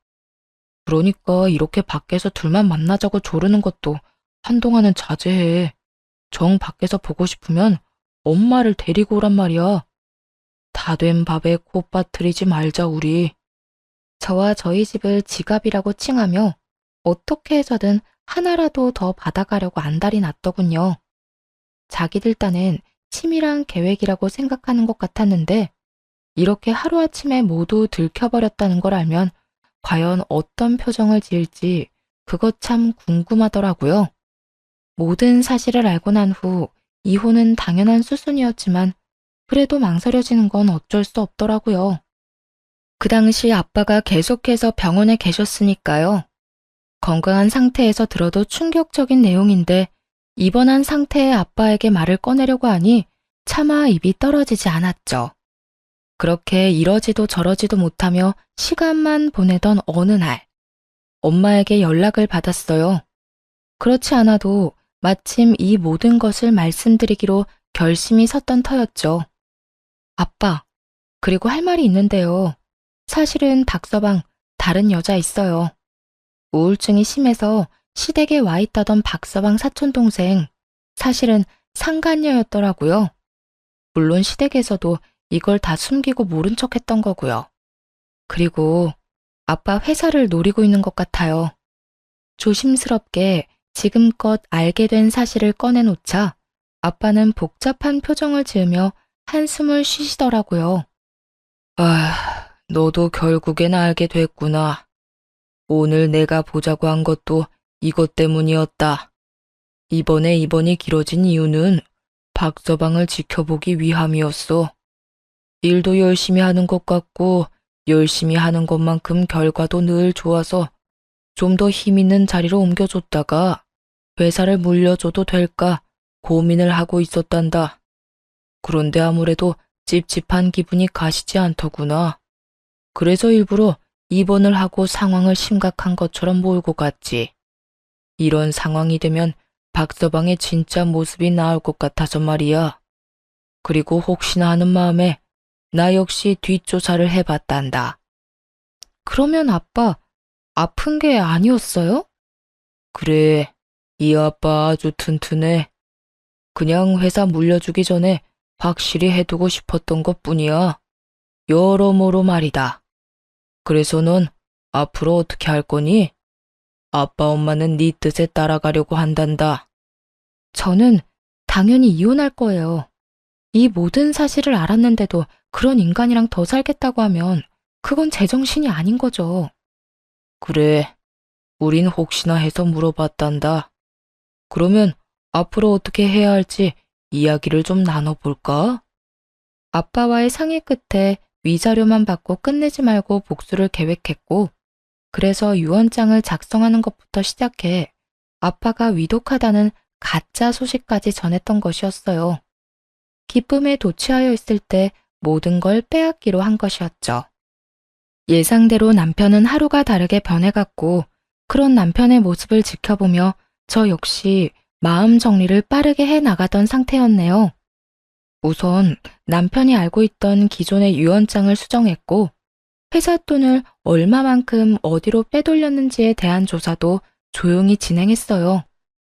그러니까 이렇게 밖에서 둘만 만나자고 조르는 것도 한동안은 자제해. 정 밖에서 보고 싶으면 엄마를 데리고 오란 말이야. 다 된 밥에 코 빠뜨리지 말자, 우리. 저와 저희 집을 지갑이라고 칭하며 어떻게 해서든 하나라도 더 받아가려고 안달이 났더군요. 자기들 딴엔 치밀한 계획이라고 생각하는 것 같았는데 이렇게 하루아침에 모두 들켜버렸다는 걸 알면 과연 어떤 표정을 지을지 그것 참 궁금하더라고요. 모든 사실을 알고 난 후 이혼은 당연한 수순이었지만 그래도 망설여지는 건 어쩔 수 없더라고요. 그 당시 아빠가 계속해서 병원에 계셨으니까요. 건강한 상태에서 들어도 충격적인 내용인데 입원한 상태의 아빠에게 말을 꺼내려고 하니 차마 입이 떨어지지 않았죠. 그렇게 이러지도 저러지도 못하며 시간만 보내던 어느 날, 엄마에게 연락을 받았어요. 그렇지 않아도 마침 이 모든 것을 말씀드리기로 결심이 섰던 터였죠. 아빠, 그리고 할 말이 있는데요. 사실은 닥서방 다른 여자 있어요. 우울증이 심해서 시댁에 와 있다던 박서방 사촌동생, 사실은 상간녀였더라고요. 물론 시댁에서도 이걸 다 숨기고 모른 척 했던 거고요. 그리고 아빠 회사를 노리고 있는 것 같아요. 조심스럽게 지금껏 알게 된 사실을 꺼내놓자 아빠는 복잡한 표정을 지으며 한숨을 쉬시더라고요. 아, 너도 결국엔 알게 됐구나. 오늘 내가 보자고 한 것도 이것 때문이었다. 이번에 입원이 길어진 이유는 박서방을 지켜보기 위함이었어. 일도 열심히 하는 것 같고 열심히 하는 것만큼 결과도 늘 좋아서 좀 더 힘 있는 자리로 옮겨줬다가 회사를 물려줘도 될까 고민을 하고 있었단다. 그런데 아무래도 찝찝한 기분이 가시지 않더구나. 그래서 일부러 입원을 하고 상황을 심각한 것처럼 몰고 갔지. 이런 상황이 되면 박서방의 진짜 모습이 나올 것 같아서 말이야. 그리고 혹시나 하는 마음에 나 역시 뒷조사를 해봤단다. 그러면 아빠, 아픈 게 아니었어요? 그래, 이 아빠 아주 튼튼해. 그냥 회사 물려주기 전에 확실히 해두고 싶었던 것뿐이야. 여러모로 말이다. 그래서 넌 앞으로 어떻게 할 거니? 아빠 엄마는 네 뜻에 따라가려고 한단다. 저는 당연히 이혼할 거예요. 이 모든 사실을 알았는데도 그런 인간이랑 더 살겠다고 하면 그건 제정신이 아닌 거죠. 그래, 우린 혹시나 해서 물어봤단다. 그러면 앞으로 어떻게 해야 할지 이야기를 좀 나눠볼까? 아빠와의 상의 끝에 위자료만 받고 끝내지 말고 복수를 계획했고, 그래서 유언장을 작성하는 것부터 시작해 아빠가 위독하다는 가짜 소식까지 전했던 것이었어요. 기쁨에 도취하여 있을 때 모든 걸 빼앗기로 한 것이었죠. 예상대로 남편은 하루가 다르게 변해갔고, 그런 남편의 모습을 지켜보며 저 역시 마음 정리를 빠르게 해 나가던 상태였네요. 우선 남편이 알고 있던 기존의 유언장을 수정했고, 회사 돈을 얼마만큼 어디로 빼돌렸는지에 대한 조사도 조용히 진행했어요.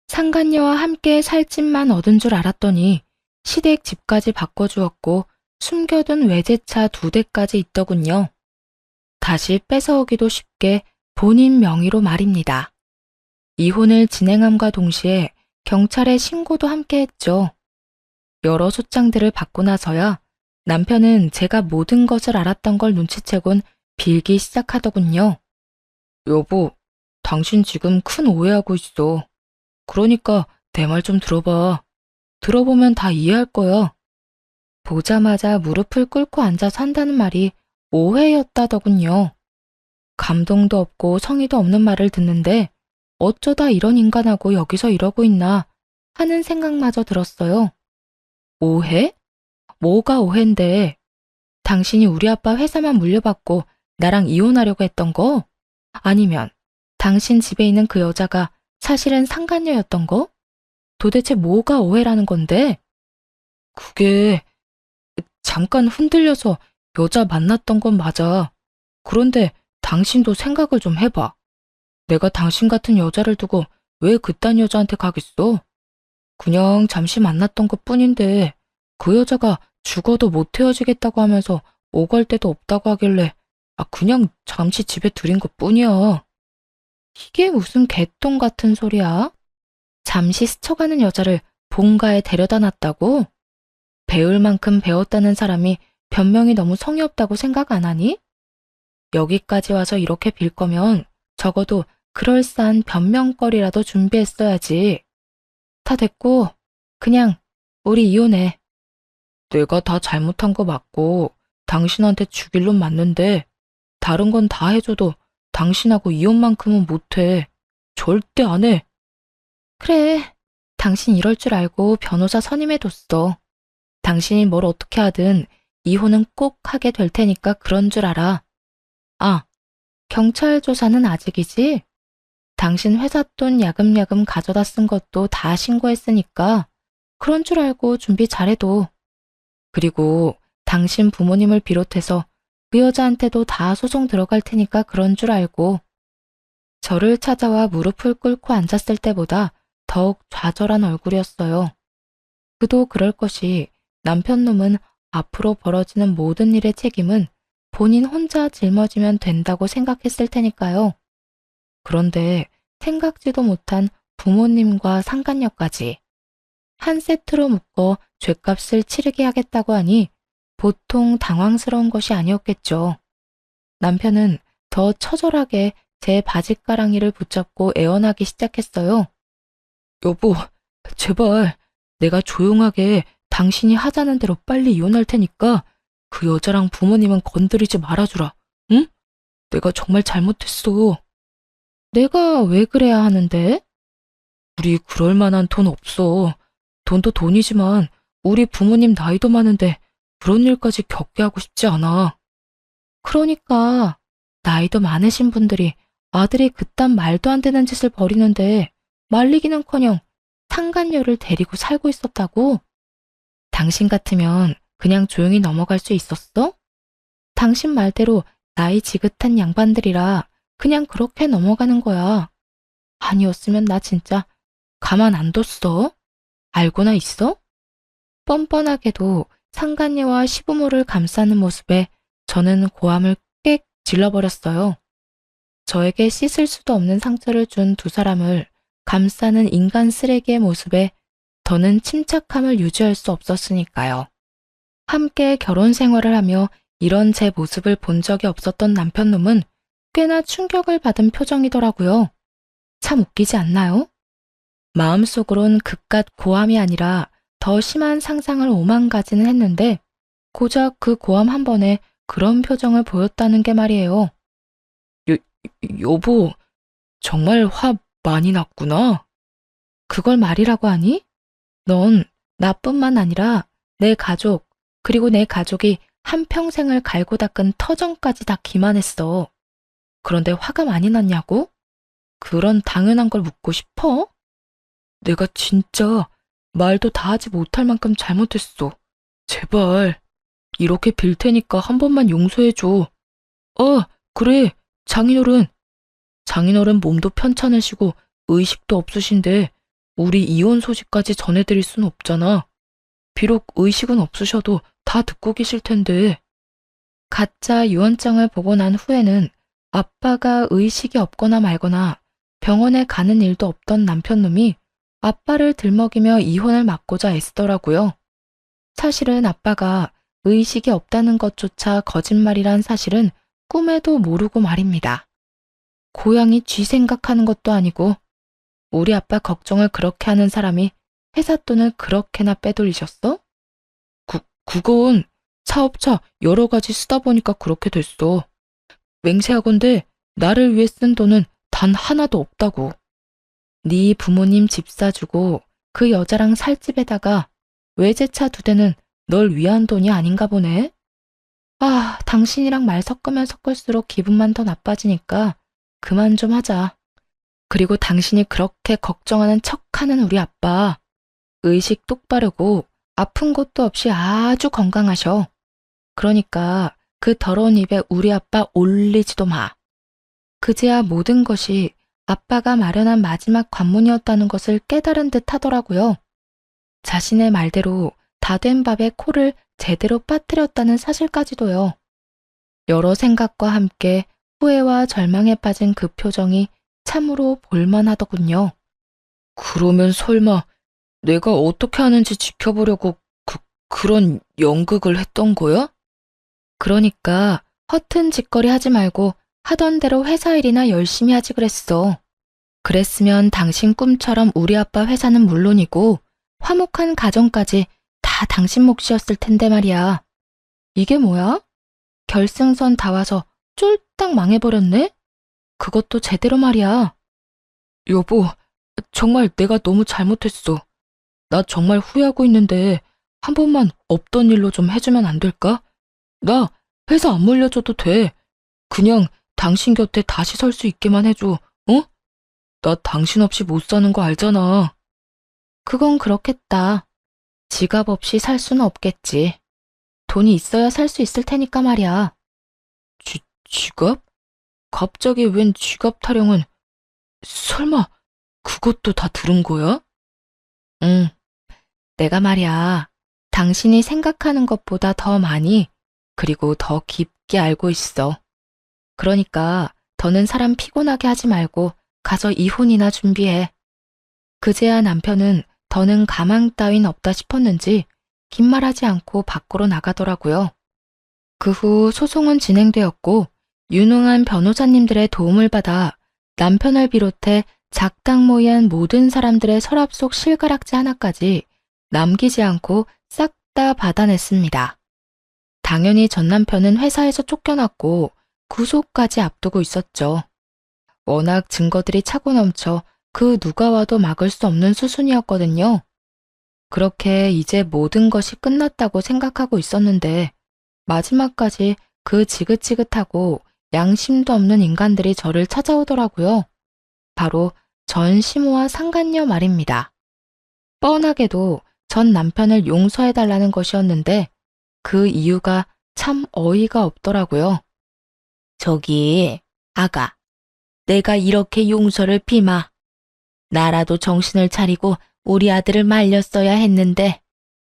상간녀와 함께 살 집만 얻은 줄 알았더니 시댁 집까지 바꿔주었고 숨겨둔 외제차 2대까지 있더군요. 다시 뺏어오기도 쉽게 본인 명의로 말입니다. 이혼을 진행함과 동시에 경찰에 신고도 함께 했죠. 여러 소장들을 받고 나서야 남편은 제가 모든 것을 알았던 걸 눈치채곤 빌기 시작하더군요. 여보, 당신 지금 큰 오해하고 있어. 그러니까 내 말 좀 들어봐. 들어보면 다 이해할 거야. 보자마자 무릎을 꿇고 앉아서 한다는 말이 오해였다더군요. 감동도 없고 성의도 없는 말을 듣는데 어쩌다 이런 인간하고 여기서 이러고 있나 하는 생각마저 들었어요. 오해? 뭐가 오해인데? 당신이 우리 아빠 회사만 물려받고 나랑 이혼하려고 했던 거? 아니면 당신 집에 있는 그 여자가 사실은 상간녀였던 거? 도대체 뭐가 오해라는 건데? 그게 잠깐 흔들려서 여자 만났던 건 맞아. 그런데 당신도 생각을 좀 해봐. 내가 당신 같은 여자를 두고 왜 그딴 여자한테 가겠어? 그냥 잠시 만났던 것 뿐인데 그 여자가 죽어도 못 헤어지겠다고 하면서 오갈 데도 없다고 하길래 그냥 잠시 집에 들인 것 뿐이야. 이게 무슨 개똥 같은 소리야? 잠시 스쳐가는 여자를 본가에 데려다 놨다고? 배울 만큼 배웠다는 사람이 변명이 너무 성의 없다고 생각 안 하니? 여기까지 와서 이렇게 빌 거면 적어도 그럴싸한 변명거리라도 준비했어야지. 다 됐고, 그냥 우리 이혼해. 내가 다 잘못한 거 맞고 당신한테 주길 놈 맞는데 다른 건 다 해줘도 당신하고 이혼만큼은 못해. 절대 안 해. 그래, 당신 이럴 줄 알고 변호사 선임해뒀어. 당신이 뭘 어떻게 하든 이혼은 꼭 하게 될 테니까 그런 줄 알아. 경찰 조사는 아직이지? 당신 회사 돈 야금야금 가져다 쓴 것도 다 신고했으니까 그런 줄 알고 준비 잘해둬. 그리고 당신 부모님을 비롯해서 그 여자한테도 다 소송 들어갈 테니까 그런 줄 알고. 저를 찾아와 무릎을 꿇고 앉았을 때보다 더욱 좌절한 얼굴이었어요. 그도 그럴 것이 남편 놈은 앞으로 벌어지는 모든 일의 책임은 본인 혼자 짊어지면 된다고 생각했을 테니까요. 그런데 생각지도 못한 부모님과 상간녀까지 한 세트로 묶어 죗값을 치르게 하겠다고 하니 보통 당황스러운 것이 아니었겠죠. 남편은 더 처절하게 제 바짓가랑이를 붙잡고 애원하기 시작했어요. 여보, 제발 내가 조용하게 당신이 하자는 대로 빨리 이혼할 테니까 그 여자랑 부모님은 건드리지 말아주라. 응? 내가 정말 잘못했어. 내가 왜 그래야 하는데? 우리 그럴 만한 돈 없어. 돈도 돈이지만 우리 부모님 나이도 많은데 그런 일까지 겪게 하고 싶지 않아. 그러니까 나이도 많으신 분들이 아들이 그딴 말도 안 되는 짓을 벌이는데 말리기는커녕 상간녀를 데리고 살고 있었다고? 당신 같으면 그냥 조용히 넘어갈 수 있었어? 당신 말대로 나이 지긋한 양반들이라 그냥 그렇게 넘어가는 거야. 아니었으면 나 진짜 가만 안 뒀어. 알고나 있어? 뻔뻔하게도 상간녀와 시부모를 감싸는 모습에 저는 고함을 꽥 질러버렸어요. 저에게 씻을 수도 없는 상처를 준 두 사람을 감싸는 인간 쓰레기의 모습에 더는 침착함을 유지할 수 없었으니까요. 함께 결혼 생활을 하며 이런 제 모습을 본 적이 없었던 남편놈은 꽤나 충격을 받은 표정이더라고요. 참 웃기지 않나요? 마음속으론 그깟 고함이 아니라 더 심한 상상을 오만 가지는 했는데 고작 그 고함 한 번에 그런 표정을 보였다는 게 말이에요. 여보, 정말 화 많이 났구나. 그걸 말이라고 하니? 넌 나뿐만 아니라 내 가족, 그리고 내 가족이 한평생을 갈고 닦은 터전까지 다 기만했어. 그런데 화가 많이 났냐고? 그런 당연한 걸 묻고 싶어? 내가 진짜 말도 다 하지 못할 만큼 잘못했어. 제발 이렇게 빌 테니까 한 번만 용서해줘. 그래, 장인어른. 장인어른 몸도 편찮으시고 의식도 없으신데 우리 이혼 소식까지 전해드릴 순 없잖아. 비록 의식은 없으셔도 다 듣고 계실 텐데. 가짜 유언장을 보고 난 후에는 아빠가 의식이 없거나 말거나 병원에 가는 일도 없던 남편놈이 아빠를 들먹이며 이혼을 막고자 애쓰더라고요. 사실은 아빠가 의식이 없다는 것조차 거짓말이란 사실은 꿈에도 모르고 말입니다. 고양이 쥐 생각하는 것도 아니고 우리 아빠 걱정을 그렇게 하는 사람이 회사 돈을 그렇게나 빼돌리셨어? 그건 사업차 여러 가지 쓰다 보니까 그렇게 됐어. 맹세하건대 나를 위해 쓴 돈은 단 하나도 없다고. 네 부모님 집 사주고 그 여자랑 살 집에다가 외제차 2대는 널 위한 돈이 아닌가 보네. 아, 당신이랑 말 섞으면 섞을수록 기분만 더 나빠지니까 그만 좀 하자. 그리고 당신이 그렇게 걱정하는 척하는 우리 아빠, 의식 똑바르고 아픈 것도 없이 아주 건강하셔. 그러니까 그 더러운 입에 우리 아빠 올리지도 마. 그제야 모든 것이 아빠가 마련한 마지막 관문이었다는 것을 깨달은 듯 하더라고요. 자신의 말대로 다 된 밥에 코를 제대로 빠뜨렸다는 사실까지도요. 여러 생각과 함께 후회와 절망에 빠진 그 표정이 참으로 볼만하더군요. 그러면 설마 내가 어떻게 하는지 지켜보려고 그런 연극을 했던 거야? 그러니까 허튼 짓거리 하지 말고 하던 대로 회사 일이나 열심히 하지 그랬어. 그랬으면 당신 꿈처럼 우리 아빠 회사는 물론이고 화목한 가정까지 다 당신 몫이었을 텐데 말이야. 이게 뭐야? 결승선 다 와서 쫄딱 망해버렸네? 그것도 제대로 말이야. 여보, 정말 내가 너무 잘못했어. 나 정말 후회하고 있는데 한 번만 없던 일로 좀 해주면 안 될까? 나 회사 안 물려줘도 돼. 그냥 당신 곁에 다시 설 수 있게만 해줘, 어? 나 당신 없이 못 사는 거 알잖아. 그건 그렇겠다. 지갑 없이 살 수는 없겠지. 돈이 있어야 살 수 있을 테니까 말이야. 지갑? 갑자기 웬 지갑 타령은, 설마 그것도 다 들은 거야? 응, 내가 말이야. 당신이 생각하는 것보다 더 많이, 그리고 더 깊게 알고 있어. 그러니까 더는 사람 피곤하게 하지 말고 가서 이혼이나 준비해. 그제야 남편은 더는 가망 따윈 없다 싶었는지 긴 말하지 않고 밖으로 나가더라고요. 그 후 소송은 진행되었고 유능한 변호사님들의 도움을 받아 남편을 비롯해 작당모이한 모든 사람들의 서랍 속 실가락지 하나까지 남기지 않고 싹 다 받아냈습니다. 당연히 전 남편은 회사에서 쫓겨났고 구속까지 앞두고 있었죠. 워낙 증거들이 차고 넘쳐 그 누가 와도 막을 수 없는 수순이었거든요. 그렇게 이제 모든 것이 끝났다고 생각하고 있었는데 마지막까지 그 지긋지긋하고 양심도 없는 인간들이 저를 찾아오더라고요. 바로 전 시모와 상간녀 말입니다. 뻔하게도 전 남편을 용서해달라는 것이었는데 그 이유가 참 어이가 없더라고요. 저기, 아가, 내가 이렇게 용서를 비마. 나라도 정신을 차리고 우리 아들을 말렸어야 했는데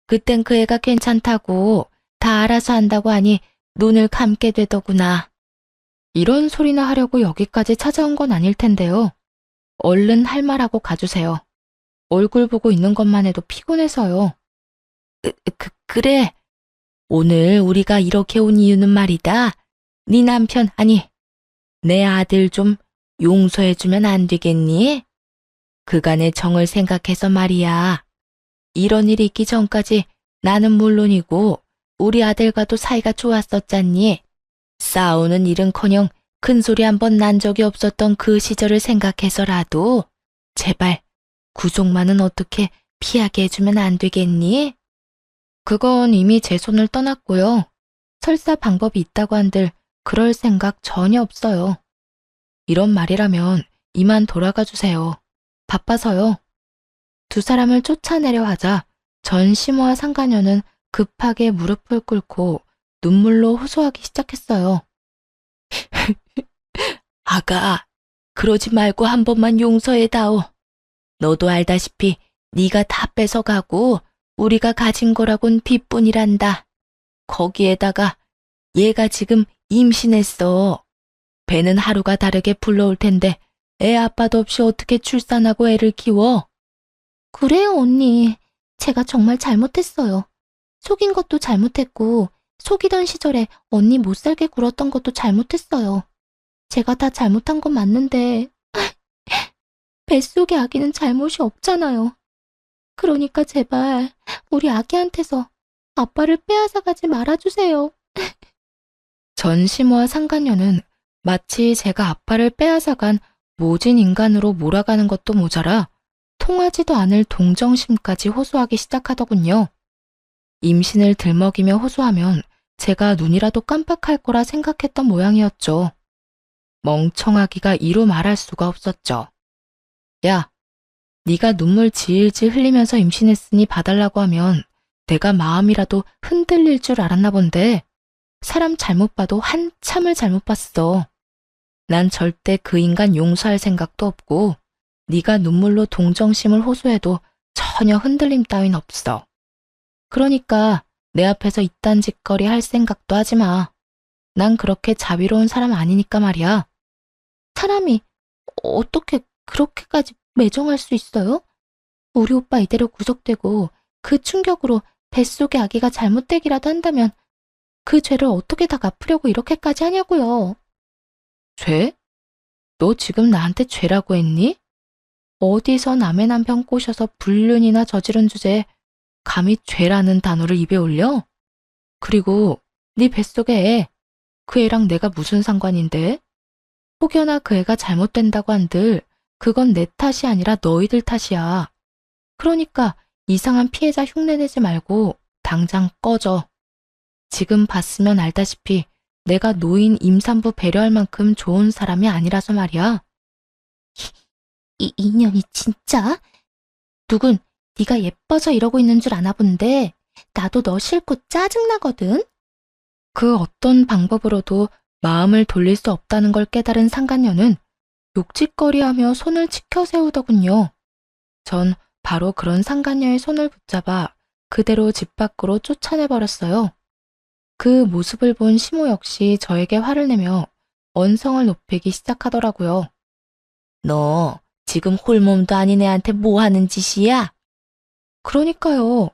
그땐 그 애가 괜찮다고 다 알아서 한다고 하니 눈을 감게 되더구나. 이런 소리나 하려고 여기까지 찾아온 건 아닐 텐데요. 얼른 할 말하고 가주세요. 얼굴 보고 있는 것만 해도 피곤해서요. 그래. 오늘 우리가 이렇게 온 이유는 말이다. 네 남편, 아니, 내 아들 좀 용서해주면 안 되겠니? 그간의 정을 생각해서 말이야. 이런 일이 있기 전까지 나는 물론이고 우리 아들과도 사이가 좋았었잖니. 싸우는 일은커녕 큰소리 한 번 난 적이 없었던 그 시절을 생각해서라도 제발 구속만은 어떻게 피하게 해주면 안 되겠니? 그건 이미 제 손을 떠났고요. 설사 방법이 있다고 한들 그럴 생각 전혀 없어요. 이런 말이라면 이만 돌아가 주세요. 바빠서요. 두 사람을 쫓아내려 하자 전 시모와 상가녀는 급하게 무릎을 꿇고 눈물로 호소하기 시작했어요. 아가, 그러지 말고 한 번만 용서해다오. 너도 알다시피 네가 다 뺏어가고 우리가 가진 거라곤 빚뿐이란다. 거기에다가 얘가 지금 임신했어. 배는 하루가 다르게 불러올 텐데 애 아빠도 없이 어떻게 출산하고 애를 키워? 그래요, 언니. 제가 정말 잘못했어요. 속인 것도 잘못했고 속이던 시절에 언니 못 살게 굴었던 것도 잘못했어요. 제가 다 잘못한 건 맞는데 뱃속의 아기는 잘못이 없잖아요. 그러니까 제발 우리 아기한테서 아빠를 빼앗아가지 말아주세요. 전시모와 상간녀는 마치 제가 아빠를 빼앗아간 모진 인간으로 몰아가는 것도 모자라 통하지도 않을 동정심까지 호소하기 시작하더군요. 임신을 들먹이며 호소하면 제가 눈이라도 깜빡할 거라 생각했던 모양이었죠. 멍청하기가 이루 말할 수가 없었죠. 야, 네가 눈물 질질 흘리면서 임신했으니 봐달라고 하면 내가 마음이라도 흔들릴 줄 알았나 본데 사람 잘못 봐도 한참을 잘못 봤어. 난 절대 그 인간 용서할 생각도 없고 네가 눈물로 동정심을 호소해도 전혀 흔들림 따윈 없어. 그러니까 내 앞에서 이딴 짓거리 할 생각도 하지 마. 난 그렇게 자비로운 사람 아니니까 말이야. 사람이 어떻게 그렇게까지 매정할 수 있어요? 우리 오빠 이대로 구속되고 그 충격으로 뱃속의 아기가 잘못되기라도 한다면 그 죄를 어떻게 다 갚으려고 이렇게까지 하냐고요. 죄? 너 지금 나한테 죄라고 했니? 어디서 남의 남편 꼬셔서 불륜이나 저지른 주제에 감히 죄라는 단어를 입에 올려? 그리고 네 뱃속의 애, 그 애랑 내가 무슨 상관인데? 혹여나 그 애가 잘못된다고 한들 그건 내 탓이 아니라 너희들 탓이야. 그러니까 이상한 피해자 흉내내지 말고 당장 꺼져. 지금 봤으면 알다시피 내가 노인 임산부 배려할 만큼 좋은 사람이 아니라서 말이야. 이 인연이 진짜? 누군 네가 예뻐서 이러고 있는 줄 아나 본데 나도 너 싫고 짜증나거든? 그 어떤 방법으로도 마음을 돌릴 수 없다는 걸 깨달은 상간녀는 욕짓거리하며 손을 치켜 세우더군요. 전 바로 그런 상간녀의 손을 붙잡아 그대로 집 밖으로 쫓아내버렸어요. 그 모습을 본 시모 역시 저에게 화를 내며 언성을 높이기 시작하더라고요. 너 지금 홀몸도 아닌 애한테 뭐 하는 짓이야? 그러니까요.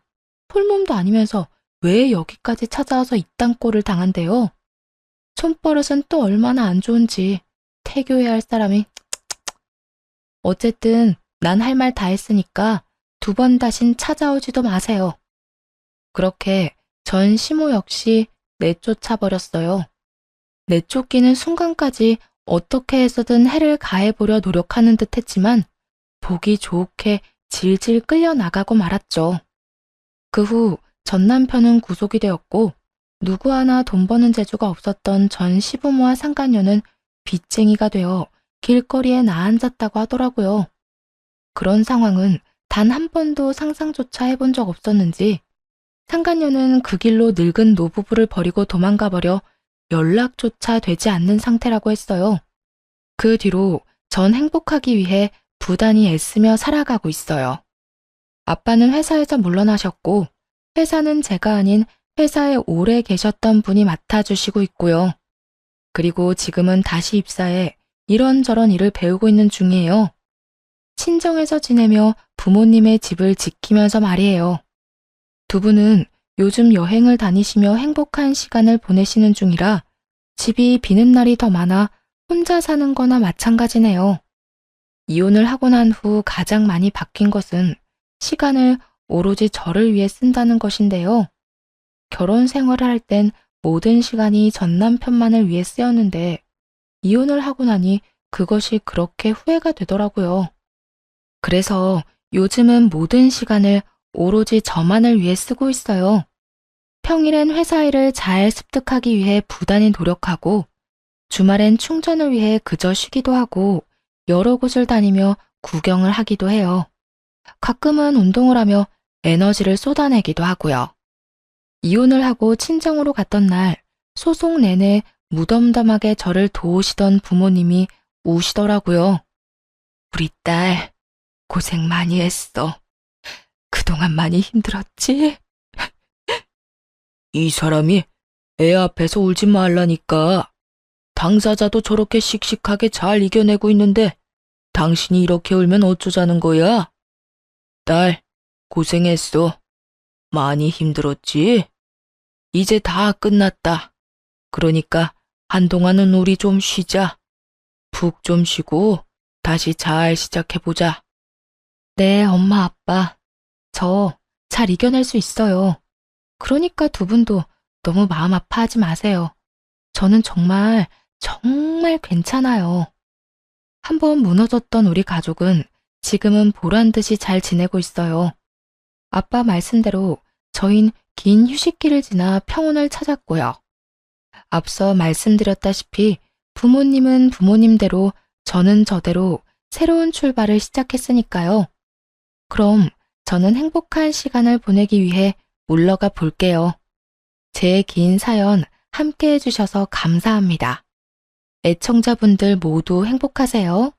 홀몸도 아니면서 왜 여기까지 찾아와서 이딴 꼴을 당한대요? 손버릇은 또 얼마나 안 좋은지 태교해야 할 사람이. 어쨌든 난 할 말 다 했으니까 2번 다신 찾아오지도 마세요. 그렇게 전 시모 역시 내쫓아 버렸어요. 내쫓기는 순간까지 어떻게 해서든 해를 가해보려 노력하는 듯 했지만 보기 좋게 질질 끌려나가고 말았죠. 그 후 전 남편은 구속이 되었고 누구 하나 돈 버는 재주가 없었던 전 시부모와 상간녀는 빚쟁이가 되어 길거리에 나앉았다고 하더라고요. 그런 상황은 단 한 번도 상상조차 해본 적 없었는지 상간녀는 그 길로 늙은 노부부를 버리고 도망가 버려 연락조차 되지 않는 상태라고 했어요. 그 뒤로 전 행복하기 위해 부단히 애쓰며 살아가고 있어요. 아빠는 회사에서 물러나셨고 회사는 제가 아닌 회사에 오래 계셨던 분이 맡아주시고 있고요. 그리고 지금은 다시 입사해 이런저런 일을 배우고 있는 중이에요. 친정에서 지내며 부모님의 집을 지키면서 말이에요. 두 분은 요즘 여행을 다니시며 행복한 시간을 보내시는 중이라 집이 비는 날이 더 많아 혼자 사는 거나 마찬가지네요. 이혼을 하고 난 후 가장 많이 바뀐 것은 시간을 오로지 저를 위해 쓴다는 것인데요. 결혼 생활을 할 땐 모든 시간이 전 남편만을 위해 쓰였는데 이혼을 하고 나니 그것이 그렇게 후회가 되더라고요. 그래서 요즘은 모든 시간을 오로지 저만을 위해 쓰고 있어요. 평일엔 회사 일을 잘 습득하기 위해 부단히 노력하고 주말엔 충전을 위해 그저 쉬기도 하고 여러 곳을 다니며 구경을 하기도 해요. 가끔은 운동을 하며 에너지를 쏟아내기도 하고요. 이혼을 하고 친정으로 갔던 날 소송 내내 무덤덤하게 저를 도우시던 부모님이 우시더라고요. 우리 딸 고생 많이 했어. 그동안 많이 힘들었지? 이 사람이 애 앞에서 울지 말라니까. 당사자도 저렇게 씩씩하게 잘 이겨내고 있는데 당신이 이렇게 울면 어쩌자는 거야? 딸, 고생했어. 많이 힘들었지? 이제 다 끝났다. 그러니까 한동안은 우리 좀 쉬자. 푹 좀 쉬고 다시 잘 시작해보자. 네, 엄마, 아빠. 저 잘 이겨낼 수 있어요. 그러니까 두 분도 너무 마음 아파하지 마세요. 저는 정말, 정말 괜찮아요. 한번 무너졌던 우리 가족은 지금은 보란 듯이 잘 지내고 있어요. 아빠 말씀대로 저흰 긴 휴식기를 지나 평온을 찾았고요. 앞서 말씀드렸다시피 부모님은 부모님대로 저는 저대로 새로운 출발을 시작했으니까요. 그럼 저는 행복한 시간을 보내기 위해 물러가 볼게요. 제 긴 사연 함께 해주셔서 감사합니다. 애청자분들 모두 행복하세요.